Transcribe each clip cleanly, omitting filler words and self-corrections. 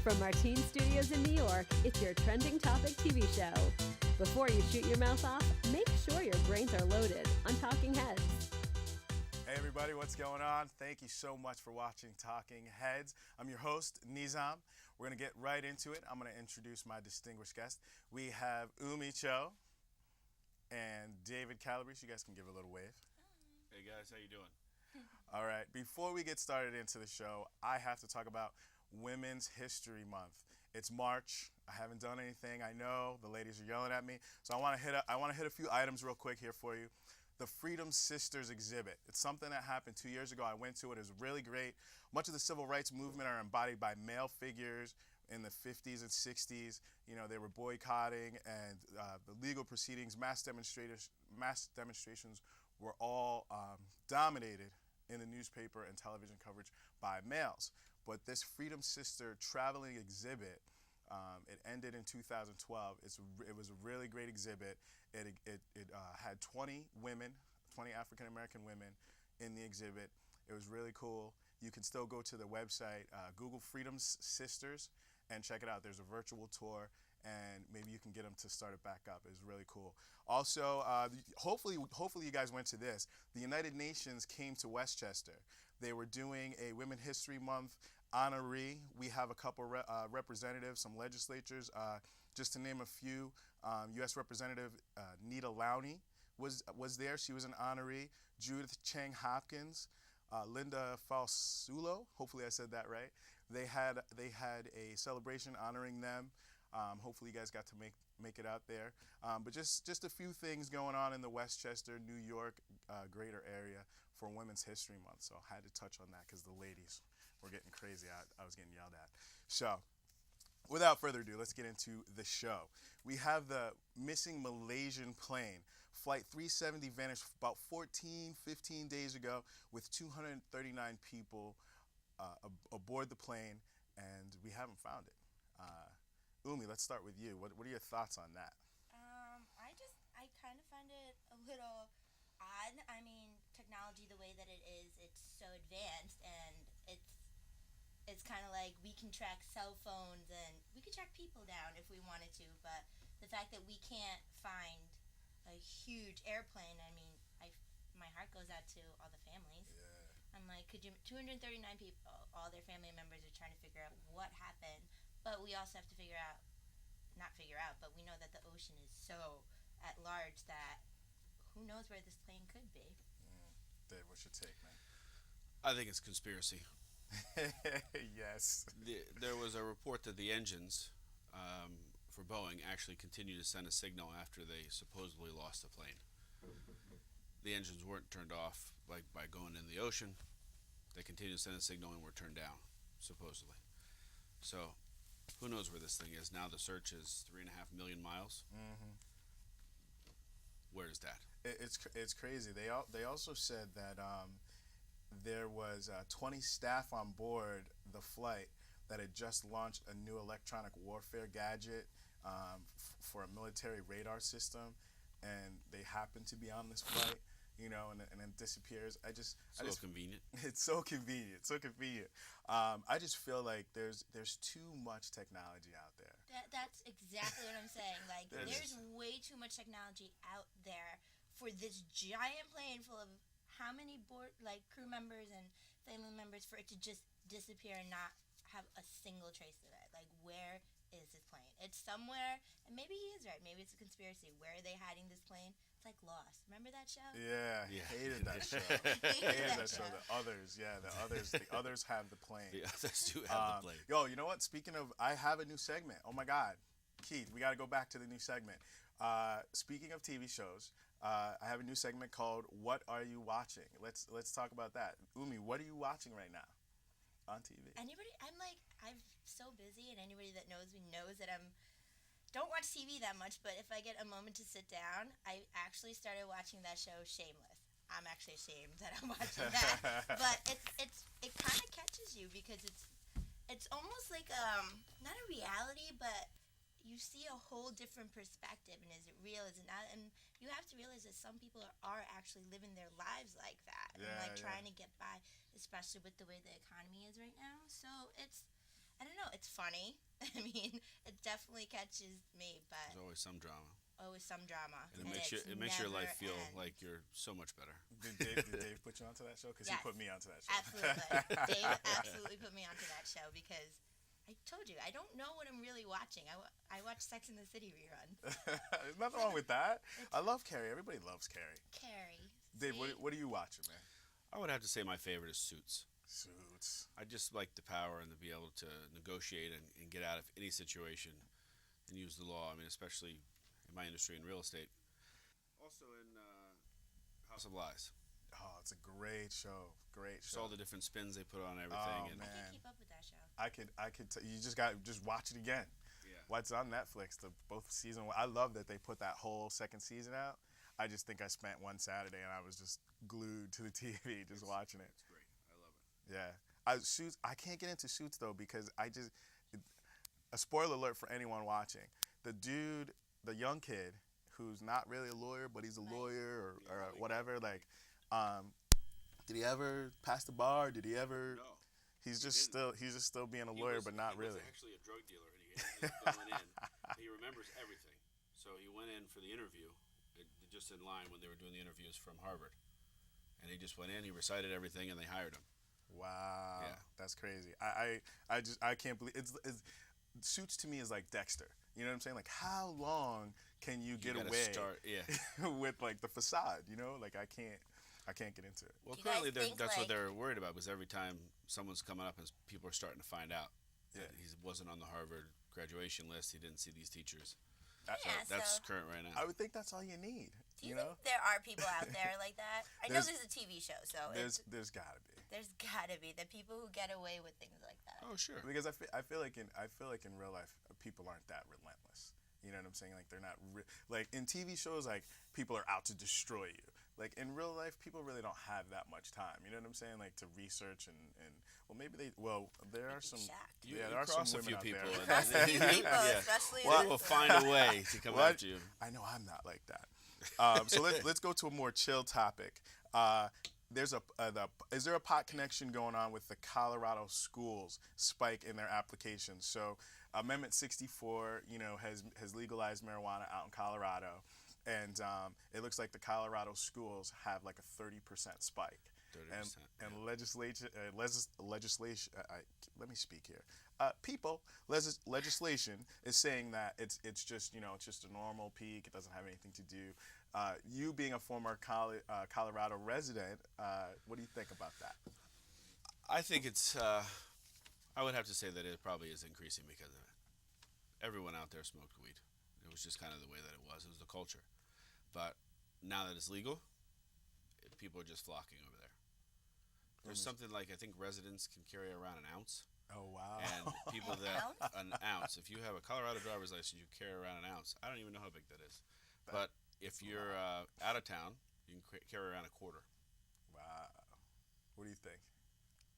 From our teen studios in New York, it's your Trending Topic TV show. Before you shoot your mouth off, make sure your brains are loaded on Talking Heads. Hey everybody, what's going on? Thank you so much for watching Talking Heads. I'm your host, Nizam. We're going to get right into it. I'm going to introduce my distinguished guest. We have Umi Cho and David Calabrese. You guys can give a little wave. Hey guys, how you doing? All right, before we get started into the show, I have to talk about Women's History Month. It's March. I haven't done anything. I know the ladies are yelling at me, so I want to hit a few items real quick here for you. The Freedom Sisters exhibit. It's something that happened 2 years ago. I went to it. It was really great. Much of the civil rights movement are embodied by male figures in the 50s and 60s. You know, they were boycotting, and the legal proceedings, mass demonstrations were all dominated in the newspaper and television coverage by males. But this Freedom Sister traveling exhibit, it ended in 2012. It was a really great exhibit. It had 20 women, 20 African American women in the exhibit. It was really cool. You can still go to the website, Google Freedom Sisters, and check it out. There's a virtual tour, and maybe you can get them to start it back up. It was really cool. Also, hopefully you guys went to this. The United Nations came to Westchester. They were doing a Women History Month honoree. We have a couple representatives, some legislatures. Just to name a few, U.S. Representative Nita Lowney was there. She was an honoree. Judith Chang Hopkins, Linda Falsulo. Hopefully I said that right. They had a celebration honoring them. Hopefully you guys got to make it out there. But just a few things going on in the Westchester, New York greater area for Women's History Month. So I had to touch on that because the ladies were getting crazy. I was getting yelled at. So without further ado, let's get into the show. We have the missing Malaysian plane. Flight 370 vanished about 15 days ago with 239 people aboard the plane, and we haven't found it. Umi, let's start with you. What are your thoughts on that? I kind of find it a little odd. I mean, technology the way that it is, it's so advanced, and it's kind of like we can track cell phones and we could track people down if we wanted to, but the fact that we can't find a huge airplane, I mean, my heart goes out to all the families. Yeah. I'm like, 239 people, all their family members are trying to figure out what happened. But we also have to but we know that the ocean is so at large that who knows where this plane could be. Dave, what's your take, man? I think it's conspiracy. Yes. There was a report that the engines for Boeing actually continued to send a signal after they supposedly lost the plane. The engines weren't turned off like by going in the ocean. They continued to send a signal and were turned down, supposedly. So who knows where this thing is now? The search is 3.5 million miles. Mm-hmm. Where is that? It's crazy. They also said that there was 20 staff on board the flight that had just launched a new electronic warfare gadget for a military radar system, and they happened to be on this flight. You know, and then disappears. Convenient. It's so convenient, so convenient. I just feel like there's too much technology out there. That's exactly what I'm saying. Like, there's way too much technology out there for this giant plane full of how many crew members and family members for it to just disappear and not have a single trace of it. Like, where is this plane? It's somewhere, and maybe he is right. Maybe it's a conspiracy. Where are they hiding this plane? It's like Lost. Remember that show? Yeah. Hated that show. Hated that show. The others have the plane. The others do have the plane. Yo, you know what? Speaking of, I have a new segment. Oh my God, Keith, we got to go back to the new segment. Speaking of TV shows, I have a new segment called "What Are You Watching?" Let's talk about that. Umi, what are you watching right now on TV? I'm so busy, and anybody that knows me knows that don't watch TV that much, but if I get a moment to sit down, I actually started watching that show Shameless. I'm actually ashamed that I'm watching that, but it kind of catches you because it's almost like not a reality, but you see a whole different perspective, and is it real, is it not? And you have to realize that some people are actually living their lives like that, and trying to get by, especially with the way the economy is right now. So I don't know. It's funny. I mean, it definitely catches me, but There's always some drama, always some drama. and it makes your life feel ends. like you're so much better. Did Dave put you onto that show? Because Yes. he put me onto that show. Absolutely. Dave absolutely put me onto that show because I told you, I don't know what I'm really watching. I watch Sex and the City reruns. There's nothing wrong with that. I love Carrie. Everybody loves Carrie. Carrie. Dave, see? what are you watching, man? I would have to say my favorite is Suits. Suits. I just like the power and to be able to negotiate and get out of any situation and use the law. I mean, especially in my industry in real estate. Also in House of Lies. Oh, it's a great show. Great Just show. all the different spins they put on everything. Oh, and man. I can't keep up with that show. You just watch it again. Yeah. What's on Netflix? Both season. I love that they put that whole second season out. I just think I spent one Saturday and I was just glued to the TV, just watching it. It's great. I love it. Yeah. Suits. I can't get into Suits though because a spoiler alert for anyone watching. The dude, the young kid, who's not really a lawyer, but he's a lawyer or whatever. Like, did he ever pass the bar? Did he ever? No. He's just still being a lawyer, but not really. He was actually a drug dealer, and he ended up going in. He remembers everything. So he went in for the interview, just in line when they were doing the interviews from Harvard. And he just went in, he recited everything, and they hired him. Wow, Yeah. That's crazy. I can't believe it's Suits to me is like Dexter. You know what I'm saying? Like, how long can you get gotta away start, yeah. with like the facade? You know, like I can't get into it. Well, Do you guys currently think, that's what like- they're worried about, because every time someone's coming up and people are starting to find out that Yeah. he wasn't on the Harvard graduation list, he didn't see these teachers. Yeah, That's so current right now. I would think that's all you need. do you know, think there are people out there like that? I know There's- there's a TV show, so there's gotta be. there's gotta be the people who get away with things like that. Oh, sure. Because I feel like in real life people aren't that relentless. You know what I'm saying? Like they're not like in TV shows, like people are out to destroy you. Like in real life, people really don't have that much time. You know what I'm saying? Like to research and there are some. Shocked. You, Yeah, you there are some cross a women few out people. there. and Cross a few people, yeah. especially They this will one. find a way to come Well, after you. I know I'm not like that. So let's go to a more chill topic. Is there a pot connection going on with the Colorado schools spike in their applications? So Amendment 64, has legalized marijuana out in Colorado, and it looks like the Colorado schools have like a 30% spike. 30%, And legislation. Let me speak here. Legislation is saying that it's just a normal peak. It doesn't have anything to do. You being a former Colorado resident, what do you think about that? I think it's. I would have to say that it probably is increasing because of it. Everyone out there smoked weed. It was just kind of the way that it was. It was the culture. But now that it's legal, people are just flocking over there. There's something like, I think residents can carry around an ounce. Oh wow! And people that an ounce. If you have a Colorado driver's license, you carry around an ounce. I don't even know how big that is. But if you're out of town, you can carry around a quarter. Wow. What do you think?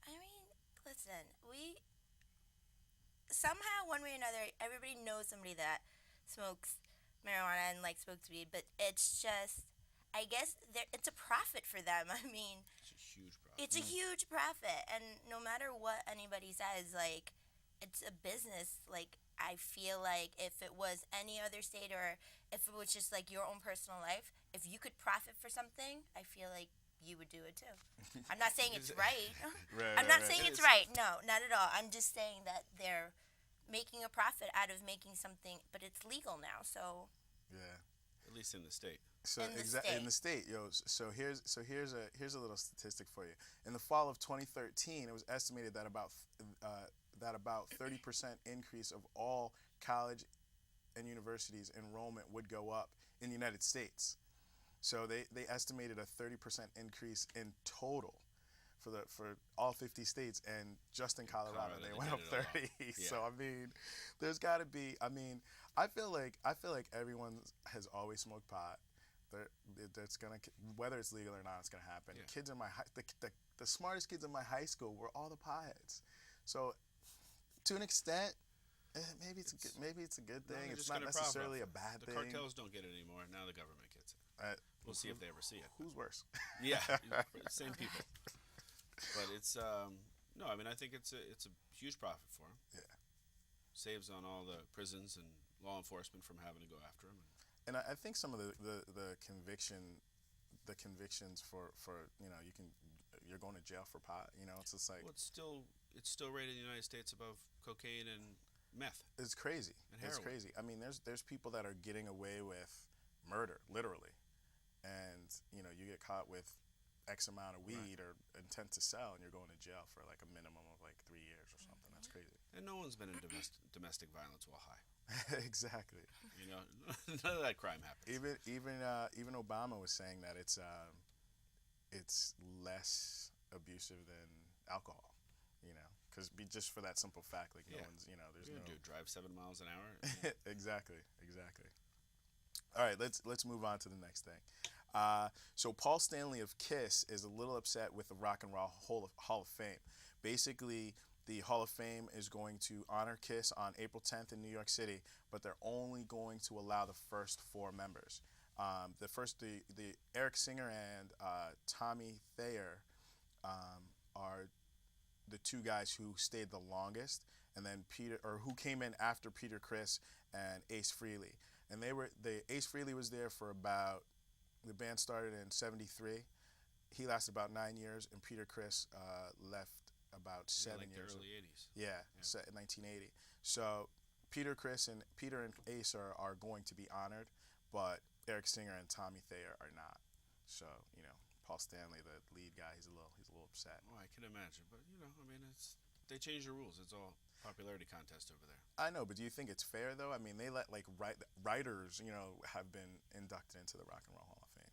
I mean, listen, we somehow, one way or another, everybody knows somebody that smokes marijuana and like smokes weed, but it's just, I guess, it's a profit for them. I mean, It's a huge problem. it's a huge profit, and no matter what anybody says, like, it's a business. Like, I feel like if it was any other state or if it was just like your own personal life, if you could profit for something, I feel like you would do it too. I'm not saying it's right. I'm not saying it's right. No, not at all. I'm just saying that they're making a profit out of making something, but it's legal now. So Yeah. At least in the state. So In the in the state, So here's a little statistic for you. In the fall of 2013, it was estimated that about 30% increase of all college and universities enrollment would go up in the United States. So they estimated a 30% increase in total for all 50 states, and just in Colorado they went up did it a lot. 30. Yeah. So I mean, there's got to be. I mean, I feel like everyone has always smoked pot. That's gonna, whether it's legal or not, it's gonna happen. Yeah. Kids in my the smartest kids in my high school were all the potheads. So to an extent, maybe it's a good No, thing. they're It's just not gonna profit necessarily off a bad The thing. cartels don't get it anymore. Now the government gets it. We'll see if they ever see it. Who's worse? Yeah, same people. But it's no. I mean, I think it's a huge profit for them. Yeah. saves on all the prisons and law enforcement from having to go after him. And I think some of the convictions for you're going to jail for pot. It's just like Well, it's still rated in the United States above cocaine and meth. it's crazy. And It's heroin. crazy. I mean, there's people that are getting away with murder, literally, and you get caught with X amount of weed or intent to sell, and you're going to jail for like a minimum of like 3 years or something. That's crazy. And no one's been in domestic violence while high. Exactly. None of that crime happens. Even Obama was saying that it's less abusive than alcohol. Because just for that simple fact, like no Yeah. one's there's You're no gonna drive 7 miles an hour. exactly. All right, let's move on to the next thing. So Paul Stanley of Kiss is a little upset with the Rock and Roll Hall of Fame. Basically, the Hall of Fame is going to honor Kiss on April 10th in New York City, but they're only going to allow the first 4 members. The Eric Singer and Tommy Thayer are the 2 guys who stayed the longest, and then who came in after Peter Criss and Ace Frehley. And Ace Frehley was there for about, the band started in '73. He lasted about 9 years, and Peter Criss left about 7 like years. the early 80s. Yeah, set in 1980. So Peter and Ace are going to be honored, but Eric Singer and Tommy Thayer are not. So Paul Stanley, the lead guy, he's a little upset. Oh, I can imagine. But they changed the rules. It's all popularity contest over there. I know, but do you think it's fair though? I mean, they let like writers, have been inducted into the Rock and Roll Hall of Fame.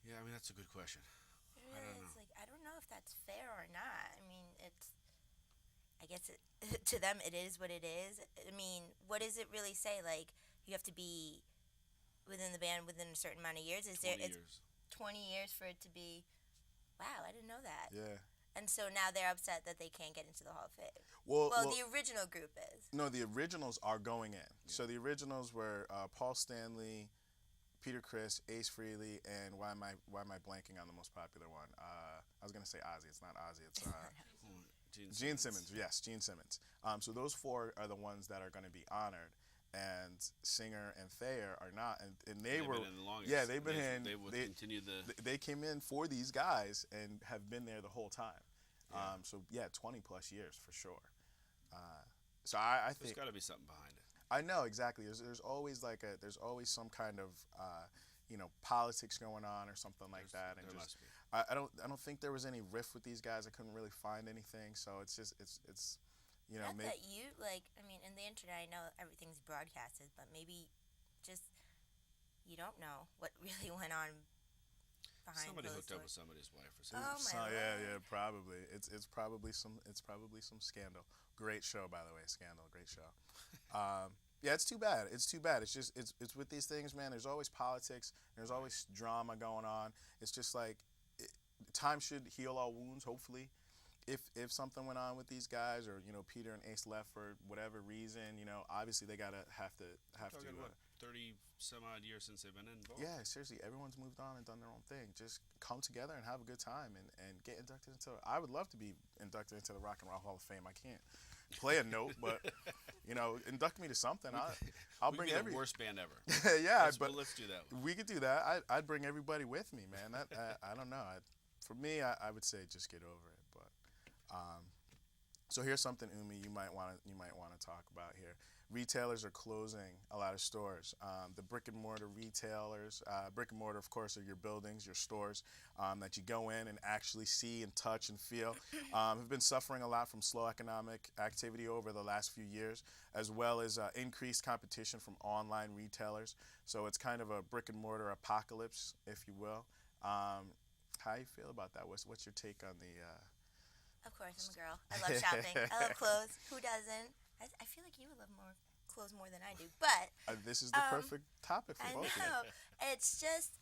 Yeah, that's a good question. It I really don't is, know. like, I don't know if that's fair or not. I mean, I guess to them it is what it is. I mean, what does it really say? Like, you have to be within the band within a certain amount of years? 20 It's years. 20 years for it to be, wow, I didn't know that. Yeah. And so now they're upset that they can't get into the Hall of Fame. Well, The original group is. no, the originals are going in. So the originals were Paul Stanley, Peter Criss, Ace Frehley, and why am I blanking on the most popular one? I was gonna say Ozzy. It's not Ozzy. It's Gene Simmons. Yes, Gene Simmons. So those 4 are the ones that are going to be honored, and Singer and Thayer are not. And They've were been in the longest. yeah, they've been in. They would continue They came in for these guys and have been there the whole time. Yeah. So 20 plus years for sure. So I There's think got to be something behind it. I know exactly. There's always there's always some kind of politics going on or something like that, and There just must be. I don't think there was any rift with these guys. I couldn't really find anything. So it's just it's Not maybe, that you, like, I mean, in the internet, I know everything's broadcasted, but maybe just you don't know what really went on behind Somebody closed hooked up with doors. somebody's wife or Oh, something. my yeah, Lord. probably. It's probably some scandal. Great show, by the way, Scandal. Great show. Yeah, it's too bad. It's too bad. It's just it's with these things, man. There's always politics. There's always drama going on. It's just like time should heal all wounds. Hopefully, if something went on with these guys, or Peter and Ace left for whatever reason, obviously they have to. Talking what 30 some odd years since they've been involved. Yeah, seriously, everyone's moved on and done their own thing. Just come together and have a good time and get inducted into. I would love to be inducted into the Rock and Roll Hall of Fame. I can't play a note, but induct me to something. I'll We'd bring be every. the worst band ever. Yeah, Let's do that one. we could do that. I'd bring everybody with me, man. I don't know. For me, I would say just get over it. But so here's something, Umi, you might want to talk about here. Retailers are closing a lot of stores. The brick and mortar retailers, brick and mortar, of course, are your buildings, your stores that you go in and actually see and touch and feel, have been suffering a lot from slow economic activity over the last few years, as well as increased competition from online retailers. So it's kind of a brick and mortar apocalypse, if you will. How you feel about that? What's your take on the? Of course, I'm a girl. I love shopping. I love clothes. Who doesn't? I feel like you would love more clothes more than I do. But This is the perfect topic for I both of know. you. It's just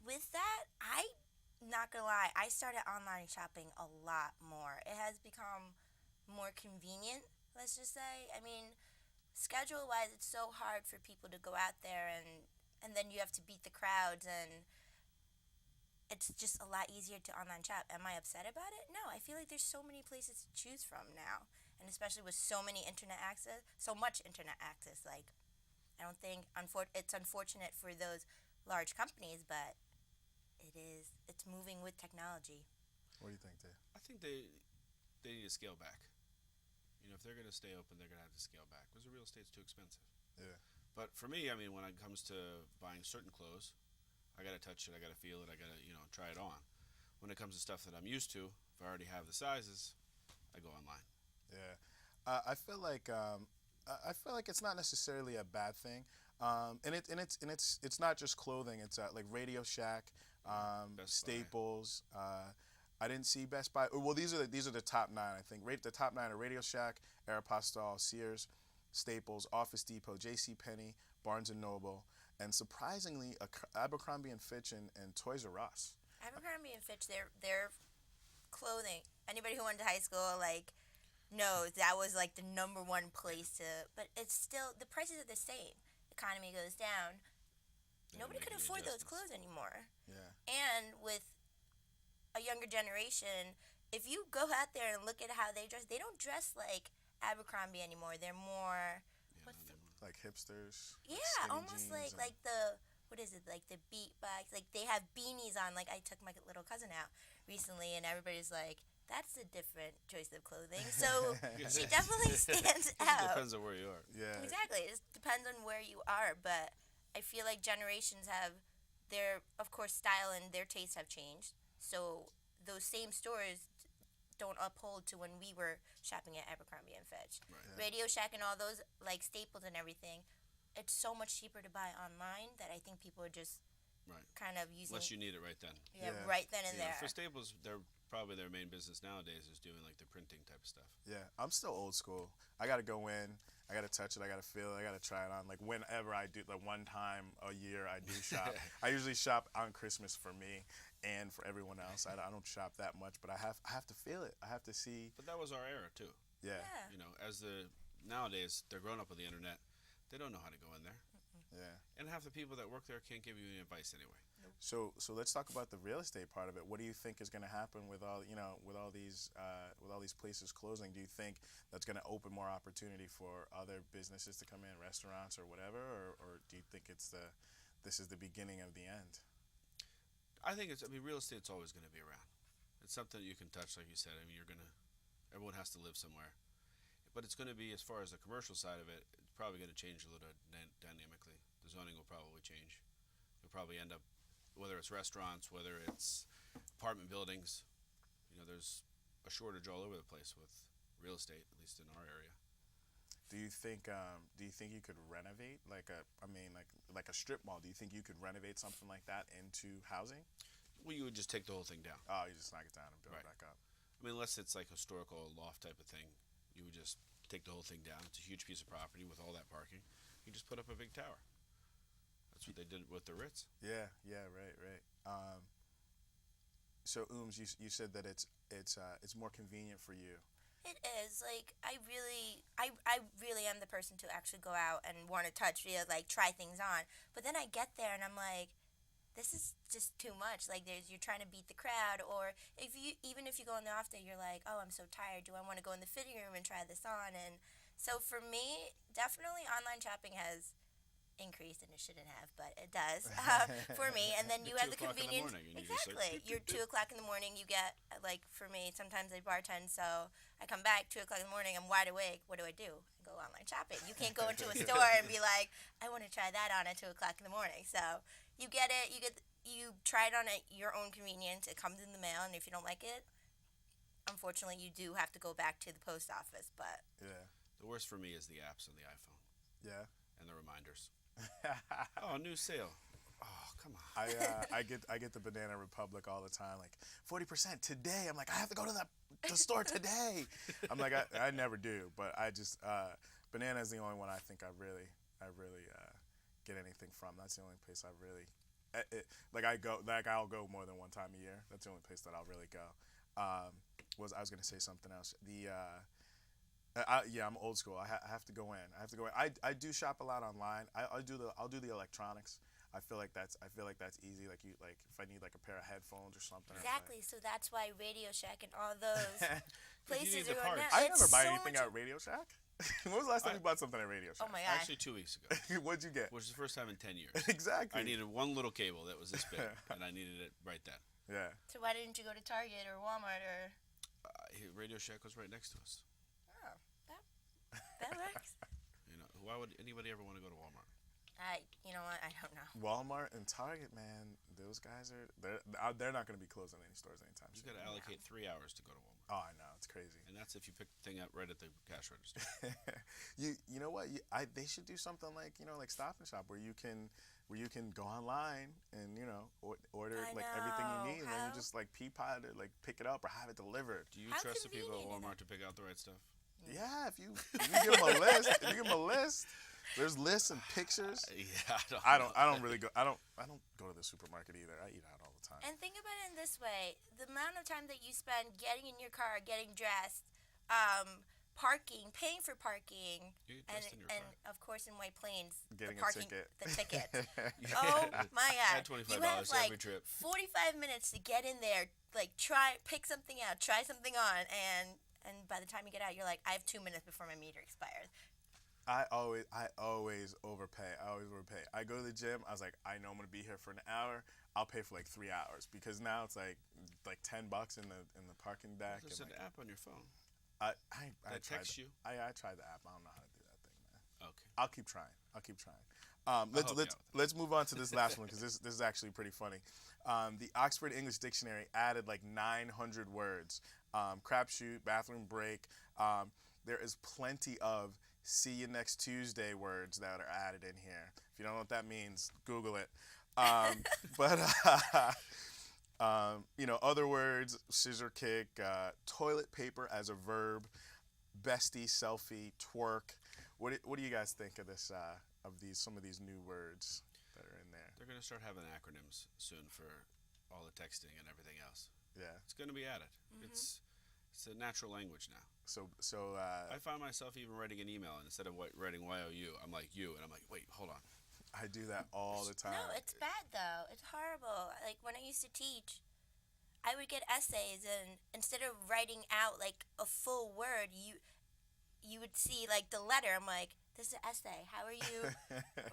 with that, I'm not gonna lie, I started online shopping a lot more. It has become more convenient, let's just say. I mean, schedule wise, it's so hard for people to go out there and then you have to beat the crowds, and it's just a lot easier to online shop. Am I upset about it? No, I feel like there's so many places to choose from now. and especially with so many internet access, so much internet access. Like, I don't think it's unfortunate for those large companies, but it's moving with technology. What do you think, Dave? I think they need to scale back. You know, if they're going to stay open, they're going to have to scale back because the real estate's too expensive. Yeah. But for me, I mean, when it comes to buying certain clothes, I got to touch it, I got to feel it, I got to, try it on. When it comes to stuff that I'm used to, if I already have the sizes, I go online. Yeah. I feel like it's not necessarily a bad thing. It's not just clothing. It's like Radio Shack, Staples. I didn't see Best Buy. Well, these are the top 9. I think the top 9 are Radio Shack, Aeropostale, Sears, Staples, Office Depot, J.C. Penney, Barnes and Noble, and surprisingly, Abercrombie and Fitch and Toys R Us. Abercrombie and Fitch, their clothing. Anybody who went to high school knows that was like the number one place to. But it's still the prices are the same. Economy goes down. Nobody can afford those clothes anymore. Yeah. And with a younger generation, if you go out there and look at how they dress, they don't dress like Abercrombie anymore. They're more like hipsters. Yeah, almost like the what is it, like the beat bags, like they have beanies on. Like I took my little cousin out recently and everybody's like, that's a different choice of clothing. So she definitely stands out. Depends on where you are. Yeah. Exactly. It depends on where you are, but I feel like generations have their, of course, style and their tastes have changed. So those same stores don't uphold to when we were shopping at Abercrombie and Fitch. Right. Yeah. Radio Shack and all those, like Staples and everything, it's so much cheaper to buy online that I think people are just kind of using. Unless you need it right then. Yeah, right then and there. For Staples, probably their main business nowadays is doing like the printing type of stuff. Yeah, I'm still old school. I gotta go in, I gotta touch it, I gotta feel it, I gotta try it on. Like whenever I do, like one time a year I do shop. I usually shop on Christmas for me and for everyone else. I don't shop that much, but I have to feel it. I have to see. But that was our era too. Yeah. Nowadays they're grown up with the internet. They don't know how to go in there. Yeah. And half the people that work there can't give you any advice anyway. So let's talk about the real estate part of it. What do you think is going to happen with all these places closing? Do you think that's going to open more opportunity for other businesses to come in, restaurants or whatever, or do you think this is the beginning of the end? I think real estate's always going to be around. It's something that you can touch, like you said. Everyone has to live somewhere, but it's going to be, as far as the commercial side of it, it's probably going to change a little dynamically. The zoning will probably change. You'll probably end up, whether it's restaurants, whether it's apartment buildings, there's a shortage all over the place with real estate, at least in our area. Do you think you could renovate like a strip mall? Do you think you could renovate something like that into housing? Well, you would just take the whole thing down. Oh, you just knock it down and build it back up. Unless it's like historical loft type of thing, you would just take the whole thing down. It's a huge piece of property with all that parking. You just put up a big tower. That's what they did with the Ritz. Yeah, right. So you said that it's more convenient for you. It is. Like I really am the person to actually go out and want to touch, try things on. But then I get there and I'm like, this is just too much. Like you're trying to beat the crowd, or even if you go in the off day, you're like, oh, I'm so tired. Do I want to go in the fitting room and try this on? And so for me, definitely online shopping has increased, and it shouldn't have, but it does for me. And then you have the convenience. Exactly. You're 2 o'clock in the morning. You get, like, for me, sometimes I bartend, so I come back 2 o'clock in the morning. I'm wide awake. What do? I go online shopping. You can't go into a store and be like, I want to try that on at 2 o'clock in the morning. So you get it. You try it on at your own convenience. It comes in the mail, and if you don't like it, unfortunately, you do have to go back to the post office. But yeah, the worst for me is the apps on the iPhone. Yeah, and the reminders. Oh, new sale. Oh, come on. I get the Banana Republic all the time, like 40% today. I'm like, I have to go to the store today. I'm like, I never do, but I just Banana is the only one I think I really get anything from. That's the only place I really I'll go more than one time a year. That's the only place that I'll really go. I was gonna say something else. I'm old school. I have to go in. I do shop a lot online. I'll do the electronics. I feel like that's easy. Like if I need like a pair of headphones or something. Exactly. So that's why Radio Shack and all those places need the are going parts. now. I It's never buy so anything much- at Radio Shack. When was the last time you bought something at Radio Shack? Oh my god. Actually, 2 weeks ago, What'd you get? which is the first time in 10 years. Exactly. I needed one little cable that was this big, and I needed it right then. Yeah. So why didn't you go to Target or Walmart or? Radio Shack was right next to us. Oh, that works. You know, why would anybody ever want to go to Walmart? You know what? I don't know. Walmart and Target, man, those guys they're not going to be closing any stores anytime You soon. got to allocate 3 hours to go to Walmart, Oh, I know, it's crazy. and that's if you pick the thing up right at the cash register. You know what? They should do something like like Stop and Shop where you can go online and order I like everything you know. need, and then you How- just like Peapod or like pick it up or have it delivered. Do you How trust the people at convenient is Walmart to pick out the right stuff? Yeah, if you give them a list, there's lists and pictures. Yeah, I don't really go. I don't go to the supermarket either. I eat out all the time. And think about it in this way: the amount of time that you spend getting in your car, getting dressed, parking, paying for parking, You get and dressed in your and car. of course in White Plains, Getting the parking, a ticket. the ticket. Oh my I god! had $25 You have like every trip. 45 minutes to get in there, like pick something out, try something on, and by the time you get out, you're like, I have 2 minutes before my meter expires. I always overpay. I go to the gym. I was like, I know I'm gonna be here for an hour. I'll pay for like 3 hours because now it's like $10 in the parking deck. There's and an app on your phone. I that tried texts you? I tried the app. I don't know how to do that thing, man. Okay. I'll keep trying. help you out with Let's move on to this last one because this is actually pretty funny. The Oxford English Dictionary added like 900 words. Crapshoot, bathroom break. There is plenty of see you next Tuesday words that are added in here. If you don't know what that means, Google it. But other words: scissor kick, toilet paper as a verb, bestie, selfie, twerk. What do you guys think of this? Some of these new words that are in there? They're going to start having acronyms soon for all the texting and everything else. Yeah. It's going to be added. It's a natural language now. So I find myself even writing an email, and instead of writing YOU, I'm like you, and I'm like, wait, hold on. I do that all the time. No, it's bad though. It's horrible. Like when I used to teach, I would get essays, and instead of writing out like a full word, you would see like the letter. I'm like, this is an essay. How are you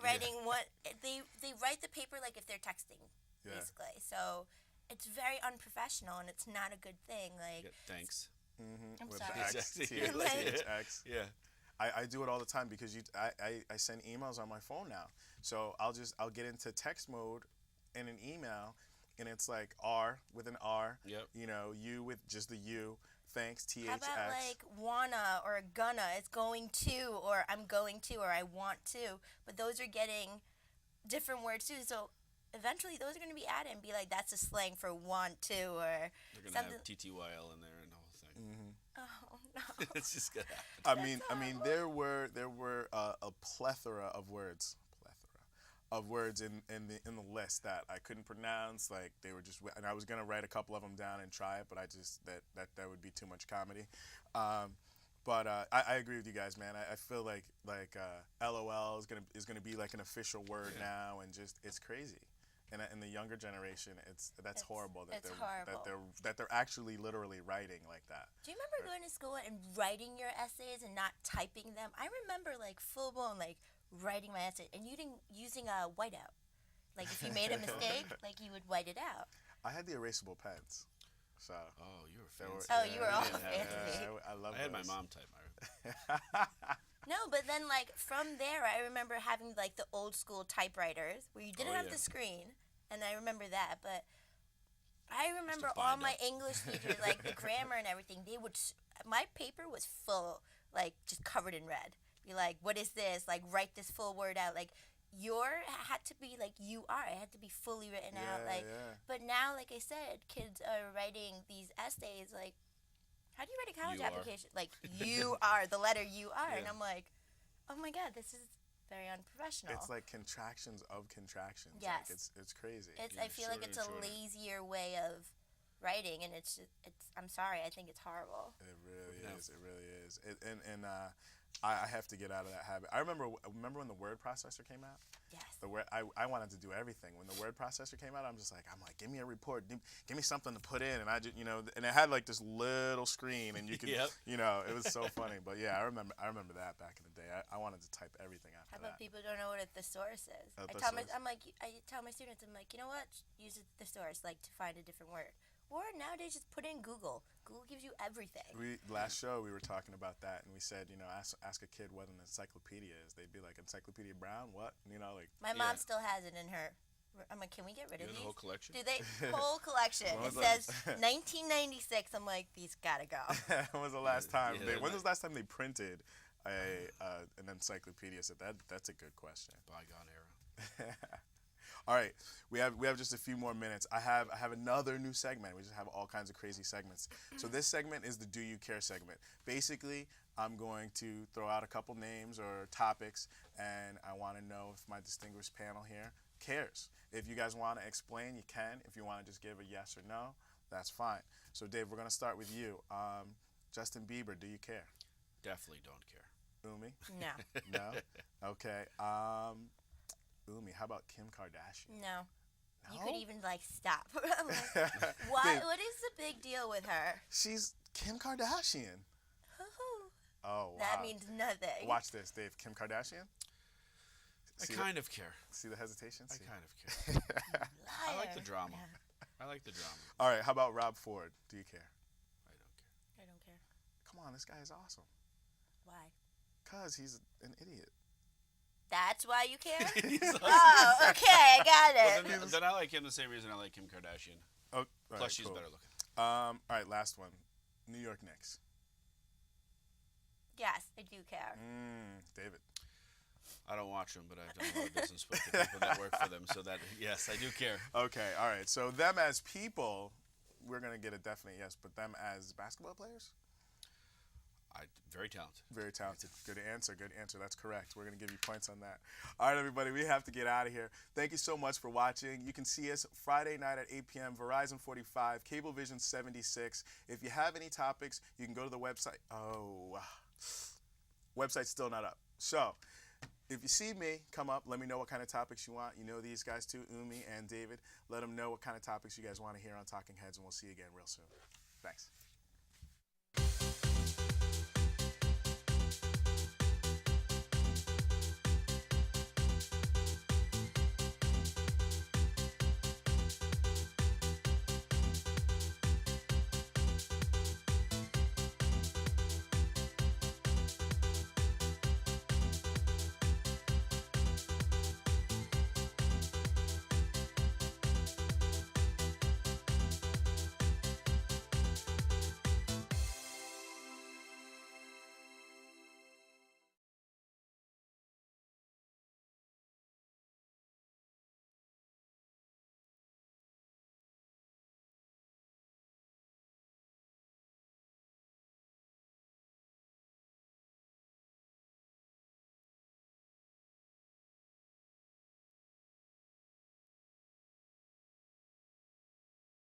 writing what? They write the paper like if they're texting, basically. So it's very unprofessional, and it's not a good thing. Like, Thanks. I'm With sorry. the X, Exactly. THX. Yeah. I do it all the time because I send emails on my phone now. So I'll get into text mode in an email, and it's like R with an R. Yep. U with just the U. Thanks, THX. how about like wanna or gonna? It's going to, or I'm going to, or I want to. But those are getting different words too. So eventually those are going to be added and be like, that's a slang for want to, or They're going to something. have TTYL in there and the whole thing. Oh no. It's just going to happen. I mean, there were a plethora of words in the list that I couldn't pronounce. Like they were just, and I was gonna write a couple of them down and try it, but I just that would be too much comedy. But I agree with you guys, man. I feel like LOL is gonna be like an official word now, and just it's crazy. And in the younger generation, that's horrible that it's horrible. they're actually literally writing like that. Do you remember going to school and writing your essays and not typing them? I remember like full blown like writing my essay and using a whiteout. Like if you made a mistake, like you would white it out. I had the erasable pens, so. Oh, you were they were- fancy. Oh, you were all I didn't have fancy. those. I love I had my those. mom type my. No, but then like from there, I remember having like the old school typewriters where you didn't Oh, have yeah. the screen, and I remember that. But I remember to all bind my up. English teachers, like the grammar and everything. My paper was full, like just covered in red. Be like, what is this? Like write this full word out. Like your had to be like you are. It had to be fully written out. Like, but now, like I said, kids are writing these essays like. How do you write a college You are. application? Like, you are, the letter you are. And Yeah. I'm like, oh my God, this is very unprofessional. It's like contractions of contractions. Yes. Like it's crazy. Yeah, I feel like shorter it's and a shorter. lazier way of writing, and I'm sorry, I think it's horrible. It really Yeah. is. It really is. I have to get out of that habit. I remember when the word processor came out. Yes. I wanted to do everything. When the word processor came out, I'm like, give me a report, give me something to put in, and I just, and it had like this little screen, and you could, Yep. it was so funny. But yeah, I remember that back in the day. I wanted to type everything after How about that. people don't know what a thesaurus is? A I thesaurus. tell my students, I'm like, you know what? Use a thesaurus, like to find a different word. Or nowadays, just put in Google. Google gives you everything. Last show we were talking about that, and we said, ask a kid what an encyclopedia is. They'd be like, Encyclopedia Brown, what? Like. My mom still has it in her. I'm like, can we get rid of The these? whole collection. Do they whole collection? When It was says that? 1996. I'm like, these gotta go. When was the last time? Yeah, When was the last time they printed an encyclopedia? So that's a good question. Bygone era. All right, we have just a few more minutes. I have another new segment. We just have all kinds of crazy segments. So this segment is the Do You Care segment. Basically, I'm going to throw out a couple names or topics, and I want to know if my distinguished panel here cares. If you guys want to explain, you can. If you want to just give a yes or no, that's fine. So Dave, we're going to start with you. Justin Bieber, do you care? Definitely don't care. Umi? No, No? Okay. Umi, how about Kim Kardashian? no. You No? could even like stop. I'm like, why? Dave, What is the big deal with her? she's Kim Kardashian. Hoo-hoo. Oh, wow. That means nothing. Watch this, Dave. Kim Kardashian? I See kind of care. See the hesitation? I See? kind of care. I like the Liar. drama. Yeah, I like the drama. All right, how about Rob Ford? Do you care? I don't care. I don't care. Come on, this guy is awesome. Why? Because he's an idiot. That's why you care? He's awesome. Oh, okay, I got Well, it. then I like him the same reason I like Kim Kardashian. Oh, all Plus, right, she's cool. better looking. All right, last one. New York Knicks. Yes, I do care. David. I don't watch them, but I've done a lot of business with the people that work for them, so that, yes, I do care. Okay, all right. So them as people, we're going to get a definite yes, but them as basketball players? Very talented. Very talented. Good answer. Good answer. That's correct. We're going to give you points on that. All right, everybody, we have to get out of here. Thank you so much for watching. You can see us Friday night at 8 p.m., Verizon 45, Cablevision 76. If you have any topics, you can go to the website. Oh, website's still not up. So if you see me, come up. Let me know what kind of topics you want. You know these guys too, Umi and David. Let them know what kind of topics you guys want to hear on Talking Heads, and we'll see you again real soon. Thanks.